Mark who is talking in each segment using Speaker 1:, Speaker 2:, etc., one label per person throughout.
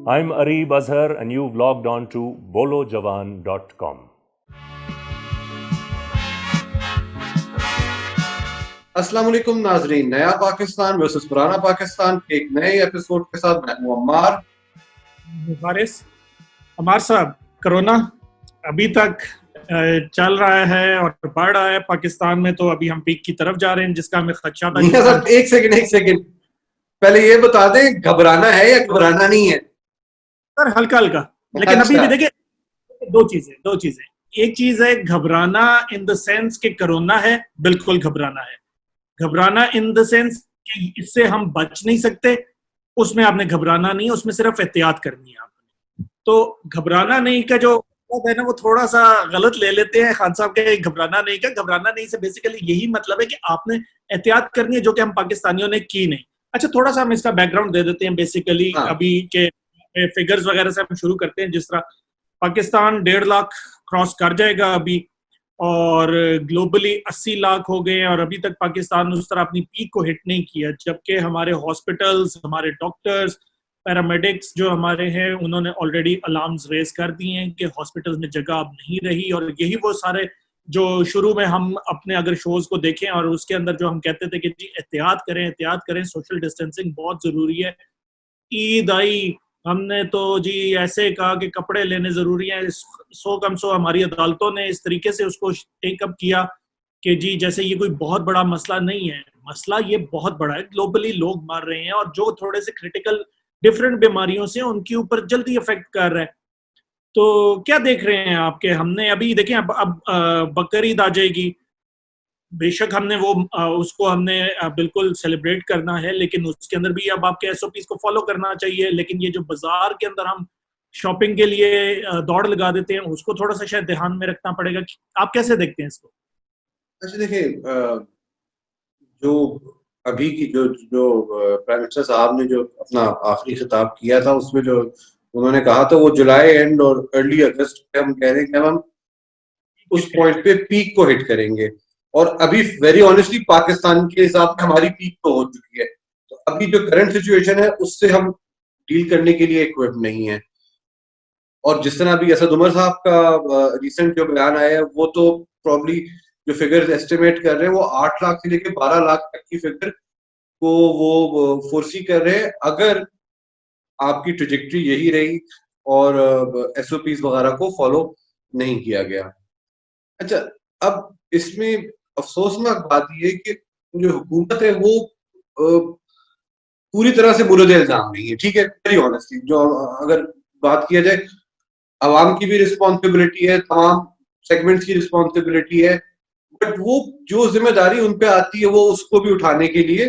Speaker 1: I'm Areeb Azhar and you've logged on to bolojawan.com.
Speaker 2: अस्सलाम वालेकुम नाजरीन, नया पाकिस्तान वर्सेस पुराना पाकिस्तान के एक नए एपिसोड के साथ मैं हूं अम्मार।
Speaker 3: फारिस अमार साहब, कोरोना अभी तक चल रहा है और बढ़ रहा है पाकिस्तान में, तो अभी हम पीक की तरफ जा रहे हैं जिसका हमें खदशा था।
Speaker 2: मियां साहब एक सेकंड पहले ये बता दें, घबराना है या घबराना नहीं है?
Speaker 3: सर हल्का हल्का, लेकिन अभी भी देखिए दो चीजें। एक चीज है घबराना इन द सेंस कि कोरोना है, बिल्कुल घबराना है। घबराना इन द सेंस कि इससे हम बच नहीं सकते, उसमें आपने घबराना नहीं है, उसमें सिर्फ एहतियात करनी है आपने। तो घबराना नहीं का जो मतलब है ना, वो थोड़ा सा गलत ले लेते हैं खान साहब के। घबराना नहीं का, घबराना नहीं से बेसिकली यही मतलब है कि आपने एहतियात करनी है, जो कि हम पाकिस्तानियों ने की नहीं। अच्छा, थोड़ा सा हम इसका बैकग्राउंड दे देते हैं बेसिकली। अभी के फिगर्स वगैरह से हम शुरू करते हैं। जिस तरह पाकिस्तान 1.5 लाख क्रॉस कर जाएगा अभी, और ग्लोबली 80 लाख हो गए हैं, और अभी तक पाकिस्तान उस तरह अपनी पीक को हिट नहीं किया। जबकि हमारे हॉस्पिटल्स, हमारे डॉक्टर्स, पैरामेडिक्स जो हमारे हैं, उन्होंने ऑलरेडी अलार्म्स रेज कर दिए हैं कि हॉस्पिटल्स में जगह अब नहीं रही। और यही वो सारे जो शुरू में हम अपने अगर शोज को देखें और उसके अंदर जो हम कहते थे कि जी एहतियात करें, सोशल डिस्टेंसिंग बहुत जरूरी है। ईद आई, हमने तो जी ऐसे कहा कि कपड़े लेने जरूरी हैं, सो कम सो हमारी अदालतों ने इस तरीके से उसको टेकअप किया कि जी जैसे ये कोई बहुत बड़ा मसला नहीं है। मसला ये बहुत बड़ा है, ग्लोबली लोग मर रहे हैं, और जो थोड़े से क्रिटिकल डिफरेंट बीमारियों से उनके ऊपर जल्दी इफेक्ट कर रहा है। तो क्या देख रहे हैं आपके? हमने अभी देखें, अब बकर ईद आ जाएगी। बेशक हमने वो उसको हमने बिल्कुल सेलिब्रेट करना है, लेकिन उसके अंदर भी अब आपके एसओपीज को फॉलो करना चाहिए। लेकिन ये जो बाजार के अंदर हम शॉपिंग के लिए दौड़ लगा देते हैं, उसको थोड़ा सा शायद ध्यान में रखना पड़ेगा। आप कैसे देखते हैं इसको?
Speaker 2: अच्छा देखिए, जो अभी की जो जो प्राइम मिनिस्टर साहब ने जो अपना आखिरी खिताब किया था, उसमें जो उन्होंने कहा था वो जुलाई एंड और अर्ली अगस्त पे हम कह रहे हैं कि हम उस पॉइंट पे पीक को हिट करेंगे। और अभी वेरी ऑनेस्टली पाकिस्तान के हिसाब से हमारी पीक तो हो चुकी है। तो अभी जो करंट सिचुएशन है उससे हम डील करने के लिए इक्विप नहीं है। और जिस तरह अभी असद उमर साहब का रिसेंट जो बयान आया है, वो तो प्रॉब्ली जो फिगर्स एस्टिमेट कर रहे हैं वो 8 लाख से लेकर 12 लाख तक की फिगर को वो फोर्सी कर रहे हैं, अगर आपकी ट्रेजेक्ट्री यही रही और एसओपीज वगैरह को फॉलो नहीं किया गया। अच्छा, अब इसमें अफसोसनाक बात यह है कि जो हुकूमत है वो पूरी तरह से बुलंद इल्जाम नहीं है। ठीक है, वेरी ऑनेस्टली जो अगर बात किया जाए, अवाम की भी रिस्पॉन्सिबिलिटी है, तमाम सेगमेंट्स की रिस्पॉन्सिबिलिटी है, बट वो जो जिम्मेदारी उन पे आती है वो उसको भी उठाने के लिए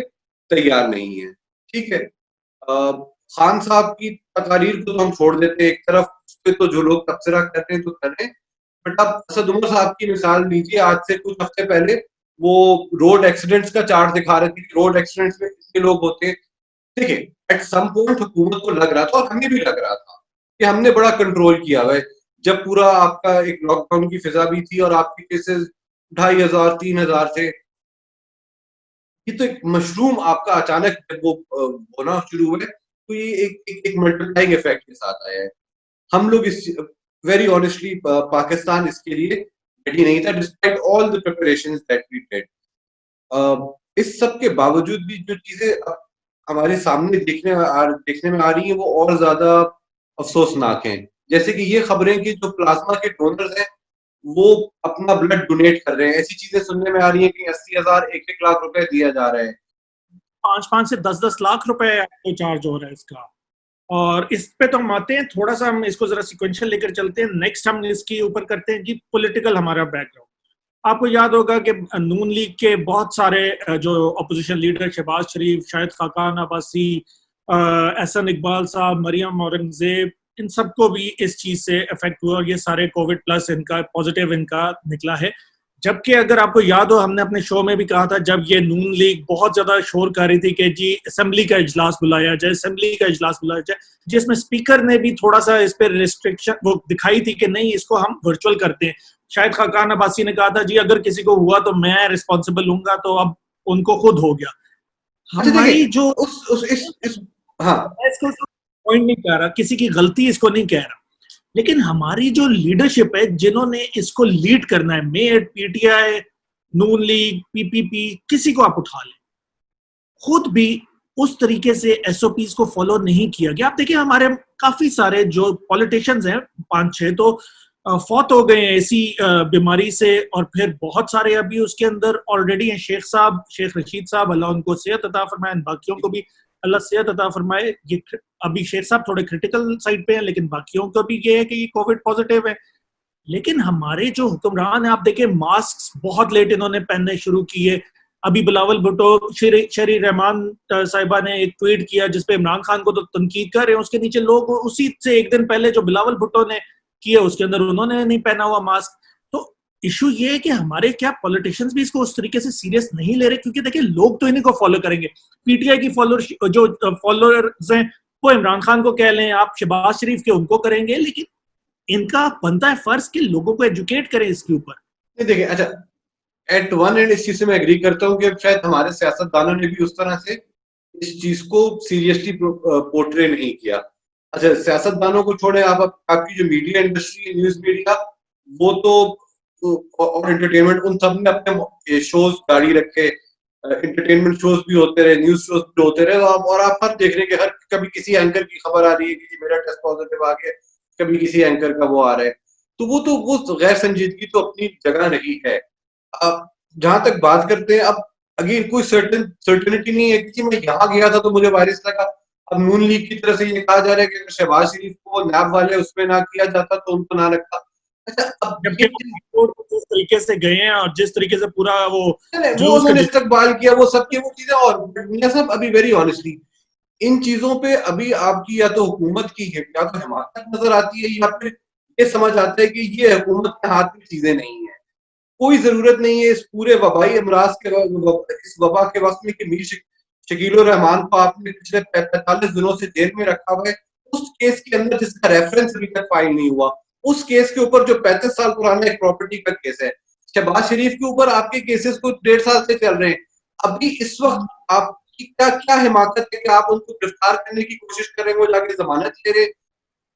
Speaker 2: तैयार नहीं है। ठीक है, खान साहब की तकारीर को तो हम छोड़ देते हैं एक तरफ, उस पे तो जो लोग तबसरा कर रहे हैं तो कर रहे हैं, बट आप असद उमर साहब की मिसाल लीजिए। आज से कुछ हफ्ते पहले वो रोड एक्सीडेंट्स का चार्ट दिखा रहे थे, रोड एक्सीडेंट्स में कितने लोग होते हैं। देखिए, एट सम पॉइंट हुकूमत को लग रहा था और हमें भी लग रहा था कि हमने बड़ा कंट्रोल किया हुआ है। जब पूरा आपका एक लॉकडाउन की फिजा भी थी और आपके केसेस 2500 3000 थे, ये तो एक मशरूम आपका अचानक वो होना शुरू हुआ है, तो ये एक मल्टीप्लाइंग इफेक्ट के साथ आया है। हम लोग इस वेरी ऑनेस्टली पाकिस्तान इसके लिए रेडी नहीं था, despite all the preparations that we did. इस सब के बावजूद भी जो चीजें हमारे सामने देखने में आ रही हैं वो और ज्यादा अफसोसनाक हैं। जैसे कि ये खबरें कि जो प्लाज्मा के डोनर्स हैं वो अपना ब्लड डोनेट कर रहे हैं। ऐसी चीजें सुनने में आ रही हैं कि 80,000 1-1 लाख रुपए दिया जा रहा है।
Speaker 3: 5-5 से 10-10 लाख रुपए आपको चार्ज हो रहा है इसका। और इस पे तो हम आते हैं, थोड़ा सा हम इसको जरा सिक्वेंशियल लेकर चलते हैं। नेक्स्ट हम इसके ऊपर करते हैं जी पॉलिटिकल हमारा बैकग्राउंड। आपको याद होगा कि नून लीग के बहुत सारे जो अपोजिशन लीडर, शहबाज शरीफ, शाहिद खाकान अब्बासी, एहसन इकबाल साहब, मरियम औरंगजेब, इन सबको भी इस चीज से इफेक्ट हुआ, और ये सारे कोविड प्लस इनका पॉजिटिव इनका निकला है। जबकि अगर आपको याद हो, हमने अपने शो में भी कहा था, जब ये नून लीग बहुत ज्यादा शोर कर रही थी कि जी असेंबली का इजलास बुलाया जाए, जिसमें स्पीकर ने भी थोड़ा सा इस पर रिस्ट्रिक्शन वो दिखाई थी कि नहीं, इसको हम वर्चुअल करते हैं। शायद खाकान अब्बासी ने कहा था जी अगर किसी को हुआ तो मैं रिस्पॉन्सिबल हूंगा, तो अब उनको खुद हो गया।
Speaker 2: अच्छा
Speaker 3: हमारी
Speaker 2: देखिए,
Speaker 3: जो
Speaker 2: उस इस हाँ,
Speaker 3: पॉइंट नहीं कह रहा, किसी की गलती इसको नहीं कह रहा, लेकिन हमारी जो लीडरशिप है जिन्होंने इसको लीड करना है, मेट, पीटीआई, नून लीग, पीपीपी, किसी को आप उठा लें, खुद भी उस तरीके से एसओपीज को फॉलो नहीं किया गया। आप देखिए हमारे काफी सारे जो पॉलिटिशियंस हैं 5-6 तो फौत हो गए हैं ऐसी बीमारी से, और फिर बहुत सारे अभी उसके अंदर ऑलरेडी हैं। शेख साहब, शेख रशीद साहब, अल्लाह उनको सेहत अता फरमाए, बाकियों को भी अल्लाह सेहत अता फरमाए। ये अभी शेख साहब थोड़े क्रिटिकल साइड पे हैं, लेकिन बाकियों को भी ये है कि ये कोविड पॉजिटिव है। लेकिन हमारे जो हुक्मरान है, आप देखिए मास्क बहुत लेट इन्होंने पहनने शुरू किए। अभी बिलावल भुट्टो, शरी रहमान साहिबा ने एक ट्वीट किया जिसपे इमरान खान को तो तनकीद कर रहे हैं, उसके नीचे लोग उसी से एक दिन पहले जो बिलावल भुट्टो ने किया उसके अंदर उन्होंने नहीं पहना हुआ मास्क। तो इशू ये है कि हमारे क्या पॉलिटिशियंस भी इसको उस तरीके से सीरियस नहीं ले रहे, क्योंकि देखिए लोग तो इन्हीं को फॉलो करेंगे। पीटीआई की जो फॉलोअर्स हैं वो इमरान खान को कह लें, आप शहबाज शरीफ के उनको करेंगे, लेकिन इनका बनता है फर्ज कि लोगों को एजुकेट करें इसके ऊपर।
Speaker 2: देखिए, अच्छा, एट वन एंड इस चीज से मैं एग्री करता हूँ कि शायद हमारे सियासतदानों ने भी उस तरह से इस चीज को सीरियसली पोर्ट्रे नहीं किया। अच्छा, सियासतदानों को छोड़े, आपकी जो मीडिया इंडस्ट्री, न्यूज मीडिया, वो तो और एंटरटेनमेंट, उन सब ने अपने शोज जारी रखे, एंटरटेनमेंट शोज भी होते रहे, न्यूज शोज भी होते रहे, और आप हर देख रहे हैं कि हर कभी किसी एंकर की खबर आ रही है कि मेरा टेस्ट पॉजिटिव आ गया, कभी किसी एंकर का वो आ रहा है। तो वो गैर संजीदगी तो अपनी जगह नहीं है। अब जहां तक बात करते हैं, अब अगेन कोई सर्टेनिटी नहीं है कि मैं यहाँ गया था तो मुझे वायरस लगा। अब नून लीग की तरफ से ये कहा जा रहा है कि अगर शहबाज शरीफ को नैब वाले उसमें ना किया जाता तो उनको ना रखता। अच्छा, अब
Speaker 3: जबकि जिस तरीके से गए हैं और जिस तरीके से पूरा वो
Speaker 2: उन्होंने इस्तकबाल किया, वो सब की वो चीजें, और मियां साहब अभी वेरी ऑनेस्टली इन चीजों पे अभी आपकी या तो हुकूमत की या तो हिमाकत नजर आती है, या फिर ये समझ आता है कि ये हुकूमत के हाथ में चीजें नहीं है। कोई जरूरत नहीं है इस पूरे वबाई अमराज के इस वबा के वक्त में कि मीर शकील उर रहमान को आपने पिछले 45 दिनों से जेल में रखा हुआ है, उस केस के अंदर जिसका रेफरेंस अभी तक फाइल नहीं हुआ, उस केस के ऊपर जो 35 साल पुराना एक प्रॉपर्टी का केस है। शहबाज शरीफ के ऊपर आपके केसेस को 1.5 साल से चल रहे हैं। अभी इस वक्त आपकी क्या हिमाकत है कि आप उनको गिरफ्तार करने की कोशिश करेंगे, वो जाके जमानत ले रहे?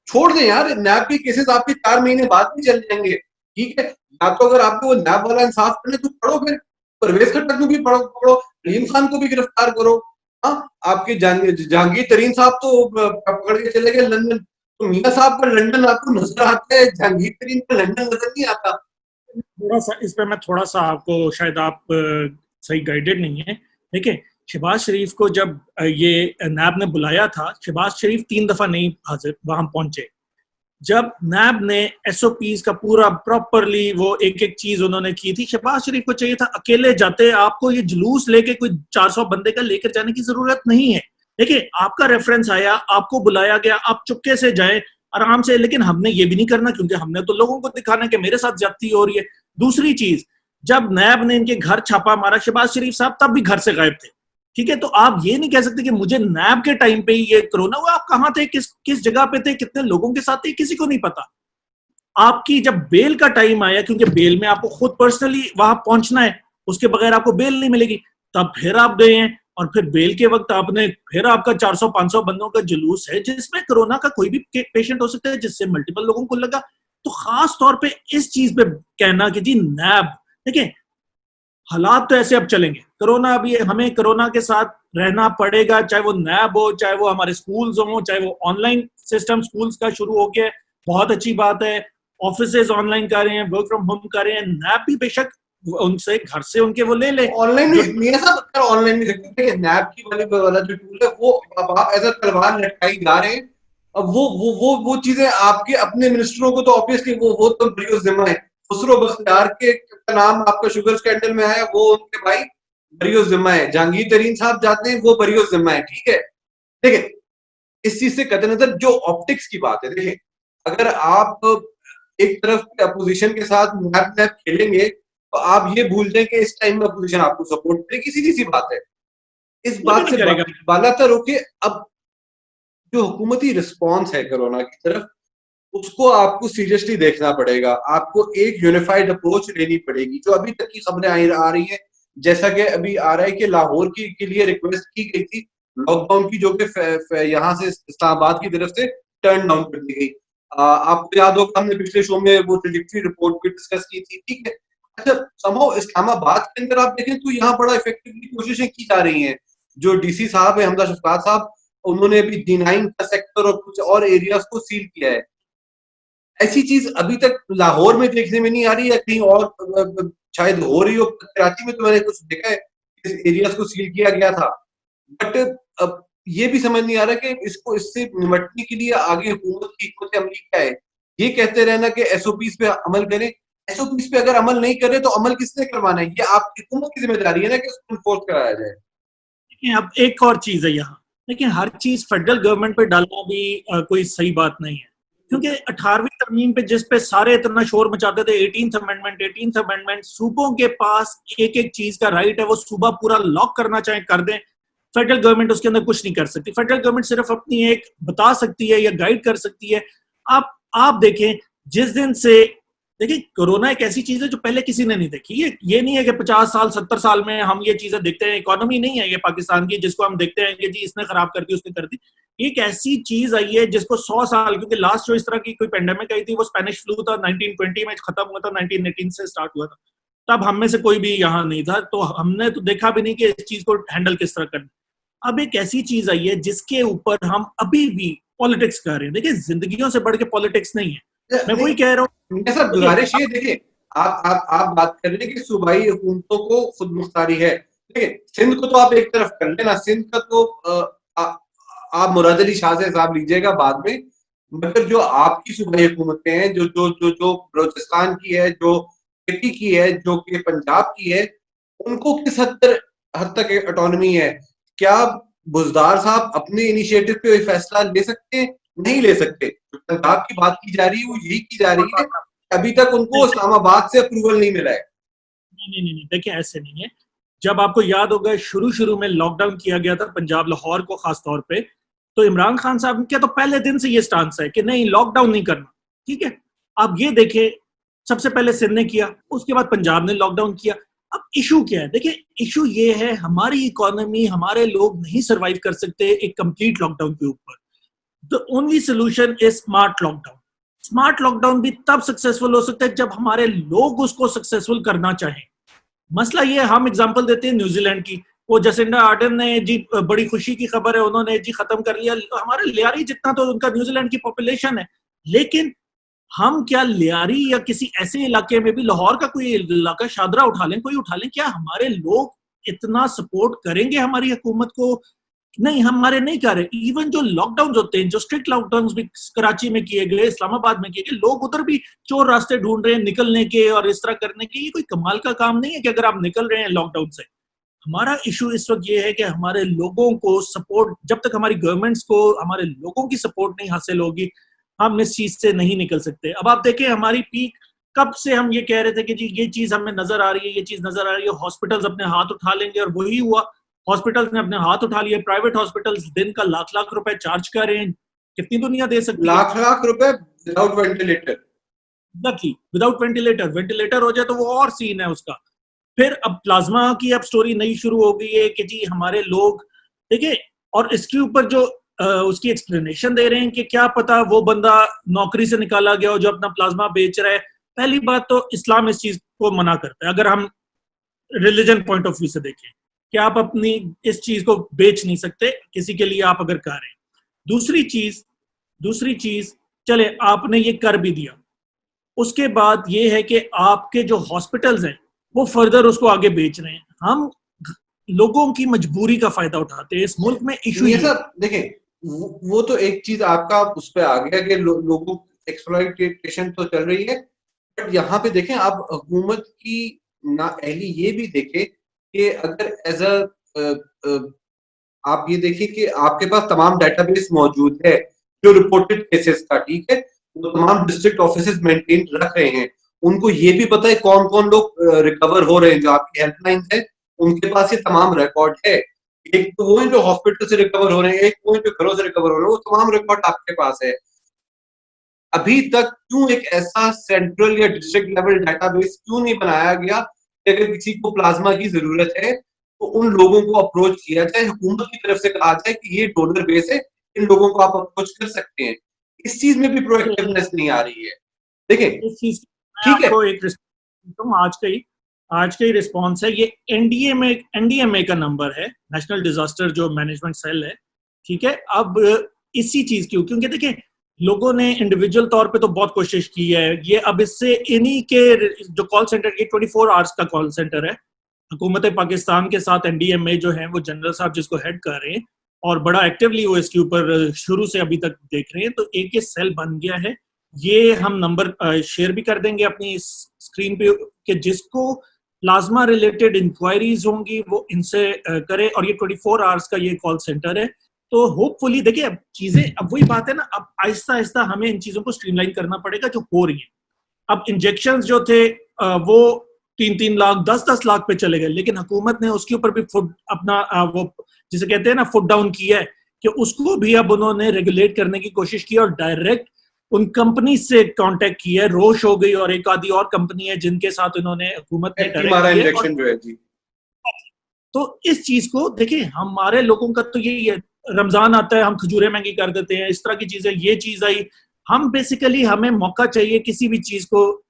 Speaker 2: छोड़ दें यार, नैब के केसेस आपके 4 महीने बाद भी चल जाएंगे, ठीक है। या तो अगर आपको वो नैब वाला इंसाफ करने तो पढ़ो, फिर परवेज खट्टर को भी पढ़ो, रहीम खान को भी गिरफ्तार करो। हाँ, आपके जहांगीर तरीन साहब तो पकड़ के चले गए लंदन, तो मियां साहब का लंदन आपको नजर आता है, जहांगीर तरीन का लंदन नजर नहीं आता।
Speaker 3: थोड़ा सा इस पे मैं थोड़ा सा आपको, शायद आप सही गाइडेड नहीं है। देखिए, शहबाज शरीफ को जब ये नैब ने बुलाया था, शहबाज शरीफ 3 दफा नहीं हाजिर वहां पहुंचे। जब नैब ने एसओपीज का पूरा प्रॉपरली वो एक एक चीज उन्होंने की थी, शहबाज शरीफ को चाहिए था अकेले जाते। आपको ये जुलूस लेके कोई 400 बंदे का लेकर जाने की जरूरत नहीं है। देखिए, आपका रेफरेंस आया, आपको बुलाया गया, आप चुपके से जाए आराम से, लेकिन हमने ये भी नहीं करना, क्योंकि हमने तो लोगों को दिखाना है कि मेरे साथ ज्यादती हो रही है। दूसरी चीज, जब नैब ने इनके घर छापा मारा, शहबाज शरीफ साहब तब भी घर से गायब थे, ठीक है। तो आप ये नहीं कह सकते कि मुझे नैब के टाइम पे ही ये कोरोना हुआ। आप कहां थे, किस जगह पे थे, कितने लोगों के साथ थे, किसी को नहीं पता। आपकी जब बेल का टाइम आया, क्योंकि बेल में आपको खुद पर्सनली वहां पहुंचना है, उसके बगैर आपको बेल नहीं मिलेगी, तब फिर आप गए हैं, और फिर बेल के वक्त आपने फिर आपका 400-500 बंदों का जुलूस है जिसमें कोरोना का कोई भी पेशेंट हो सकता है, जिससे मल्टीपल लोगों को लगा। तो खास तौर पे इस चीज पे कहना कि जी नैब, देखिए हालात तो ऐसे अब चलेंगे, कोरोना, अभी हमें कोरोना के साथ रहना पड़ेगा, चाहे वो नैब हो, चाहे वो हमारे स्कूल्स हो, चाहे वो ऑनलाइन सिस्टम स्कूल्स का शुरू हो गया, बहुत अच्छी बात है। ऑफिसेज ऑनलाइन कर रहे हैं, वर्क फ्रॉम होम कर रहे हैं, नैब भी बेशक उनसे घर से उनके वो ले ले।
Speaker 2: ऑनलाइन मेरे साथ ऑनलाइन नहीं सकते, नैब की वाला जो टूल है वो आप एज तलवार लटकाई जा रहे हैं। अब वो चीजें आपके अपने मिनिस्टरों को तो ऑब्वियसली वो तो बड़ी जिम्मा है। खुसरो बख्तियार के नाम आपका शुगर स्कैंडल में आया, वो उनके भाई बरियो जिम्मा है। जहांगीर तरीन साहब जाते हैं, वो बरियो जिम्मा है, ठीक है। देखिए, इस चीज से कतई नजर जो ऑप्टिक्स की बात है, देखिए अगर आप एक तरफ अपोजिशन के साथ नैप खेलेंगे तो आप ये भूल जाए कि इस टाइम में अपोजिशन आपको सपोर्ट करेगी, सीधी सी बात है। इस बात से बालातर होके अब जो हुकूमती रिस्पॉन्स है कोरोना की तरफ, उसको आपको सीरियसली देखना पड़ेगा। आपको एक यूनिफाइड अप्रोच लेनी पड़ेगी। जो अभी तक की खबरें आ रही है, जैसा कि अभी आ रहा है कि लाहौर के लिए रिक्वेस्ट की गई थी, लॉकडाउन की, जो कि यहाँ से इस्लामाबाद की तरफ से टर्न डाउन कर दी गई। आपको याद होगा हमने पिछले शो में वो ट्रेजेक्टरी रिपोर्ट भी डिस्कस की थी, ठीक है। अच्छा, समहाउ इस्लामाबाद के अंदर आप देखें तो यहाँ बड़ा इफेक्टिवली कोशिशें की जा रही हैं। जो डीसी साहब है, हमजा शफकात साहब, उन्होंने अभी D9 का सेक्टर और कुछ और एरियाज को सील किया है। ऐसी चीज अभी तक लाहौर में देखने में नहीं आ रही है, कहीं और शायद हो रही हो। कराची में तो मैंने कुछ देखा है, इस एरियाज को सील किया गया था। बट अब ये भी समझ नहीं आ रहा कि इससे निपटने के लिए आगे हुकूमत की हिकमत अमली क्या है। ये कहते रहना कि एसओपीज पे अमल करें, एसओपीज पे अगर अमल नहीं करे तो अमल किसने करवाना है? ये आपकी हुकूमत की जिम्मेदारी है ना कि उसको इन्फोर्स कराया जाए।
Speaker 3: देखिए, अब एक और चीज है यहाँ, लेकिन हर चीज फेडरल गवर्नमेंट पे डालना भी कोई सही बात नहीं है, क्योंकि 18वीं तरमीम पे जिस पे सारे इतना शोर मचाते थे, 18th अमेंडमेंट, सूबों के पास एक एक चीज का राइट है, वो सूबा पूरा लॉक करना चाहे कर दें, फेडरल गवर्नमेंट उसके अंदर कुछ नहीं कर सकती। फेडरल गवर्नमेंट सिर्फ अपनी एक बता सकती है या गाइड कर सकती है। आप देखें, जिस दिन से देखिए, कोरोना एक ऐसी चीज है जो पहले किसी ने नहीं देखी। ये नहीं है कि 50 साल 70 साल में हम ये चीजें देखते हैं। इकोनॉमी नहीं है ये पाकिस्तान की जिसको हम देखते हैं कि जी इसने खराब कर दी, उसने कर दी। एक ऐसी चीज आई है जिसको 100 साल, क्योंकि लास्ट जो इस तरह की कोई पेंडेमिक आई थी वो स्पेनिश फ्लू था, 1920 में खत्म हुआ था, 1918 से स्टार्ट हुआ था। तब हम में से कोई भी यहाँ नहीं था, तो हमने तो देखा भी नहीं कि इस चीज को हैंडल किस तरह करना। अब एक ऐसी चीज आई है जिसके ऊपर हम अभी भी पॉलिटिक्स कर रहे हैं। देखिए, जिंदगियों से बढ़ के पॉलिटिक्स नहीं है। मैं वही कह रहा हूँ,
Speaker 2: मेरा सब गुजारिश ये, देखिए आप बात कर रहे हैं कि सूबाई हुकूमतों को खुद मुख्तारी है। देखिए, सिंध को तो आप एक तरफ कर लेना, सिंध का तो आप मुराद अली शाह से हिसाब लीजिएगा बाद में। मगर जो आपकी सूबाई हुकूमतें हैं, जो जो जो जो बलोचिस्तान की है, जो केपी की है, जो कि पंजाब की है, उनको किस हद तक ऑटोनॉमी है? क्या बुजदार साहब अपने इनिशिएटिव पे फैसला ले सकते हैं? नहीं ले सकते। पंजाब की बात की जा रही है वो यही की जा रही है, अभी तक उनको इस्लामाबाद से अप्रूवल नहीं मिला है।
Speaker 3: नहीं, देखिए ऐसे नहीं है। जब आपको याद होगा शुरू में लॉकडाउन किया गया था पंजाब लाहौर को खास तौर पे, तो इमरान खान साहब के तो पहले दिन से ये स्टांस है कि नहीं, लॉकडाउन नहीं करना, ठीक है। अब ये देखे, सबसे पहले सिंध ने किया, उसके बाद पंजाब ने लॉकडाउन किया। अब इशू क्या है? देखिए, इशू ये है हमारी इकोनॉमी, हमारे लोग नहीं सरवाइव कर सकते एक कंप्लीट लॉकडाउन के ऊपर। The only solution is smart lockdown. Smart lockdown भी तब सक्सेसफुल हो सकता है जब हमारे लोग उसको सक्सेसफुल करना चाहें। मसला ये, हम एग्जांपल देते हैं न्यूजीलैंड की, वो जसिंडा आर्डन ने जी, बड़ी खुशी की खबर है, उन्होंने जी खत्म कर लिया। हमारे लियारी जितना तो उनका न्यूजीलैंड की पॉपुलेशन है, लेकिन हम क्या लियारी या किसी ऐसे इलाके में भी, लाहौर का कोई इलाका शादरा उठा लें, कोई उठा लें, क्या हमारे लोग इतना सपोर्ट करेंगे हमारी हुकूमत को? नहीं, हमारे नहीं कर रहे। इवन जो लॉकडाउन होते हैं, जो स्ट्रिक्ट लॉकडाउन भी कराची में किए गए, इस्लामाबाद में किए गए, लोग उधर भी चोर रास्ते ढूंढ रहे हैं निकलने के और इस तरह करने के। ये कोई कमाल का काम नहीं है कि अगर आप निकल रहे हैं लॉकडाउन से। हमारा इशू इस वक्त ये है कि हमारे लोगों को सपोर्ट, जब तक हमारी गवर्नमेंट्स को हमारे लोगों की सपोर्ट नहीं हासिल होगी, हम इस चीज से नहीं निकल सकते। अब आप देखें, हमारी पीक कब से हम ये कह रहे थे कि जी ये चीज हमें नजर आ रही है, ये चीज नजर आ रही है, हॉस्पिटल्स अपने हाथ उठा लेंगे, और वही हुआ। हॉस्पिटल्स ने अपने हाथ उठा लिए। प्राइवेट हॉस्पिटल्स दिन का लाख लाख रुपए चार्ज कर रहे हैं। कितनी दुनिया दे सकती है?
Speaker 2: लाख लाख रुपए without ventilator.
Speaker 3: Exactly, without ventilator. Ventilator हो जाए तो वो और सीन है उसका। फिर अब प्लाज्मा की अब स्टोरी नई शुरू हो गई है कि जी हमारे लोग, देखिए, और इसके ऊपर जो उसकी एक्सप्लेनेशन दे रहे हैं कि क्या पता वो बंदा नौकरी से निकाला गया हो जो अपना प्लाज्मा बेच रहा है। पहली बात तो इस्लाम इस चीज को मना करता है, अगर हम रिलीजन पॉइंट ऑफ व्यू से देखें कि आप अपनी इस चीज को बेच नहीं सकते किसी के लिए, आप अगर कर रहे हैं। दूसरी चीज, चले आपने ये कर भी दिया, उसके बाद ये है कि आपके जो हॉस्पिटल्स हैं वो फर्दर उसको आगे बेच रहे हैं। हम लोगों की मजबूरी का फायदा उठाते हैं इस मुल्क में। इशू
Speaker 2: ये सब देखें, वो तो एक चीज आपका उस पर आ गया कि लोगों एक्सप्लॉइटेशन तो चल रही है। बट यहाँ पे देखें, आप हुकूमत की नाअहली ये भी देखें कि अगर एज आप ये देखिए कि आपके पास तमाम डेटाबेस मौजूद है जो रिपोर्टेड केसेस का, ठीक है, वो तमाम डिस्ट्रिक्ट ऑफिस मेंटेन रख रहे हैं। उनको ये भी पता है कौन कौन लोग रिकवर हो रहे हैं, जो आपकी हेल्पलाइन है उनके पास ये तमाम रिकॉर्ड है। एक तो वो है जो हॉस्पिटल से रिकवर हो रहे हैं, एक वो है जो घरों से रिकवर हो रहे हैं, वो तमाम रिकॉर्ड आपके पास है। अभी तक क्यों एक ऐसा सेंट्रल या डिस्ट्रिक्ट लेवल डेटाबेस क्यों नहीं बनाया गया कि अगर किसी को प्लाज्मा की जरूरत है तो उन लोगों को अप्रोच किया जाए, हुकूमत की तरफ से कहा जाए कि ये डोनर बेस है, इन लोगों को आप अप्रोच कर सकते हैं। इस चीज में भी प्रोएक्टिवनेस नहीं आ रही है। देखें,
Speaker 3: इस चीज मैं
Speaker 2: ठीक है,
Speaker 3: आपको एक आज का ही रिस्पॉन्स है। ये एनडीएमए का नंबर है, नेशनल डिजास्टर जो मैनेजमेंट सेल है, ठीक है। अब इसी चीज क्योंकि देखिए लोगों ने इंडिविजुअल तौर पे तो बहुत कोशिश की है, ये अब इससे इन्हीं के जो कॉल सेंटर, ये 24 आवर्स का कॉल सेंटर है, हुकूमत पाकिस्तान के साथ एनडीएमए जो है वो जनरल साहब जिसको हेड कर रहे हैं और बड़ा एक्टिवली वो इसके ऊपर शुरू से अभी तक देख रहे हैं। तो एक ये सेल बन गया है, ये हम नंबर शेयर भी कर देंगे अपनी स्क्रीन पे कि जिसको प्लाज्मा रिलेटेड इंक्वायरीज होंगी वो इनसे करे, और ये 24 आवर्स का ये कॉल सेंटर है। तो होपफुली देखिए अब चीजें, अब वही बात है ना, अब आहिस्ता आहिस्ता हमें इन चीजों को स्ट्रीमलाइन करना पड़ेगा जो हो रही है। अब इंजेक्शन जो थे वो 3-3 लाख 10-10 लाख पे चले गए, लेकिन हुकूमत ने उसके ऊपर भी फुट अपना वो जिसे कहते हैं ना फुट डाउन किया है कि उसको भी अब उन्होंने रेगुलेट करने की कोशिश की और डायरेक्ट उन कंपनी से कांटेक्ट किया है। रोश हो गई और एक आधी और कंपनी है जिनके साथ इन्होंने हुकूमत ने डायरेक्ट किया
Speaker 2: इंजेक्शन जो है जी।
Speaker 3: तो इस चीज को देखिए, हमारे लोगों का तो यही है, रमजान आता है हम खजूरें महंगी कर देते हैं, इस तरह की चीजें, ये चीज आई, हम बेसिकली हमें मौका चाहिए किसी भी चीज को।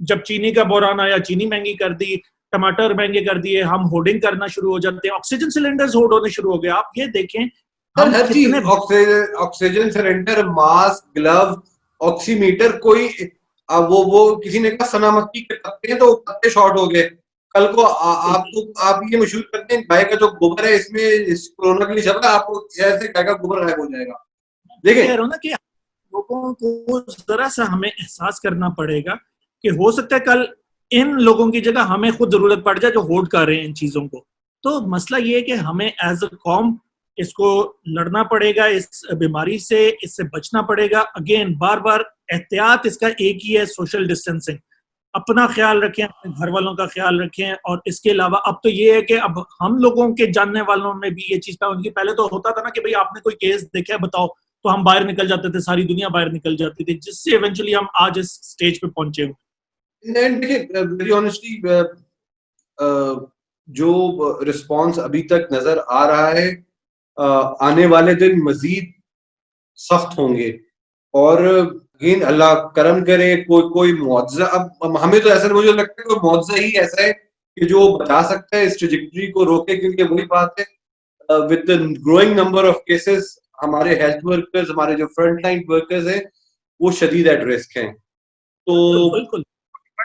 Speaker 3: जब चीनी का बहरान आया, चीनी महंगी कर दी, टमाटर महंगे कर दिए, हम होर्डिंग करना शुरू हो जाते हैं, ऑक्सीजन सिलेंडर्स होर्ड होने शुरू हो गए। आप ये देखें हम
Speaker 2: हर चीज, oxygen cylinder, mask, glove, oximeter, कोई वो किसी ने कहा सनामक्की के पत्ते हैं तो पत्ते शॉर्ट हो गए। कल को आप ये मशहूर करते हैं गाय का जो गोबर है इसमें इस कोरोना के लिए चल रहा है, आपको ऐसे गाय का गोबर गायब हो जाएगा। देखिए
Speaker 3: कह रहा हूं ना कि लोगों को जरा सा हमें एहसास करना पड़ेगा कि हो सकता है कल इन लोगों की जगह हमें खुद जरूरत पड़ जाए जो होल्ड कर रहे हैं इन चीजों को। तो मसला ये है कि हमें एज अ कॉम इसको लड़ना पड़ेगा, इस बीमारी से, इससे बचना पड़ेगा। अगेन बार बार एहतियात इसका एक ही है, सोशल डिस्टेंसिंग। अपना ख्याल रखें, अपने घर वालों का ख्याल रखें, और इसके अलावा अब तो ये है कि अब हम लोगों के जानने वालों में भी ये चीज था। उनकी पहले तो होता था ना कि भाई आपने कोई केस देखा है बताओ, तो हम बाहर निकल जाते थे, सारी दुनिया बाहर निकल जाती थी, जिससे इवेंचुअली हम आज इस स्टेज पे पहुंचे हुए।
Speaker 2: देखिए वेरी ऑनेस्टली जो रिस्पांस अभी तक नजर आ रहा है, आने वाले दिन मजीद सख्त होंगे। और अगेन अल्लाह करम करे, कोई मुआवजा, अब हमें तो ऐसा मुझे लगता है कोई मुआवजा ही ऐसा है कि जो बचा सकता है इस ट्रेजेक्टरी को रोके, क्योंकि वही बात है with the growing number of cases हमारे हेल्थ वर्कर्स, हमारे जो फ्रंट लाइन वर्कर्स हैं वो शदीद एट रिस्क हैं। तो
Speaker 3: बिल्कुल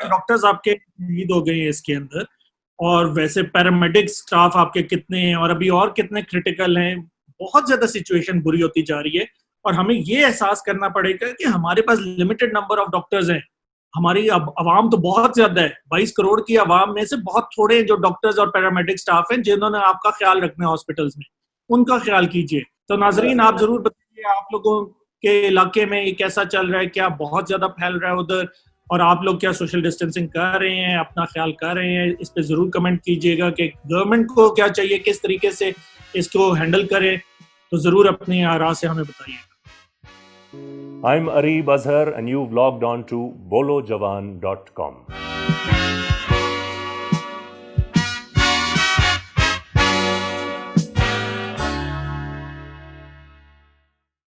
Speaker 3: डॉक्टर्स आपके शहीद हो गए हैं इसके अंदर, और वैसे पैरामेडिक स्टाफ आपके कितने हैं और अभी और कितने क्रिटिकल हैं। बहुत ज्यादा सिचुएशन बुरी होती जा रही है और हमें ये एहसास करना पड़ेगा कि हमारे पास लिमिटेड नंबर ऑफ डॉक्टर्स हैं। हमारी आवाम तो बहुत ज्यादा है, 22 करोड़ की आवाम में से बहुत थोड़े जो डॉक्टर्स और पैरामेडिक स्टाफ हैं जिन्होंने आपका ख्याल रखना है हॉस्पिटल्स में, उनका ख्याल कीजिए। तो नाजरीन आप जरूर बताइए आप लोगों के इलाके में ये कैसा चल रहा है, क्या बहुत ज्यादा फैल रहा है उधर, और आप लोग क्या सोशल डिस्टेंसिंग कर रहे हैं, अपना ख्याल कर रहे हैं। इस पे जरूर कमेंट कीजिएगा कि गवर्नमेंट को क्या चाहिए, किस तरीके से इसको हैंडल करे, तो जरूर अपनी आरा से हमें बताइएगा।
Speaker 1: I'm Areeb Azhar and you've logged on to bolojawan.com.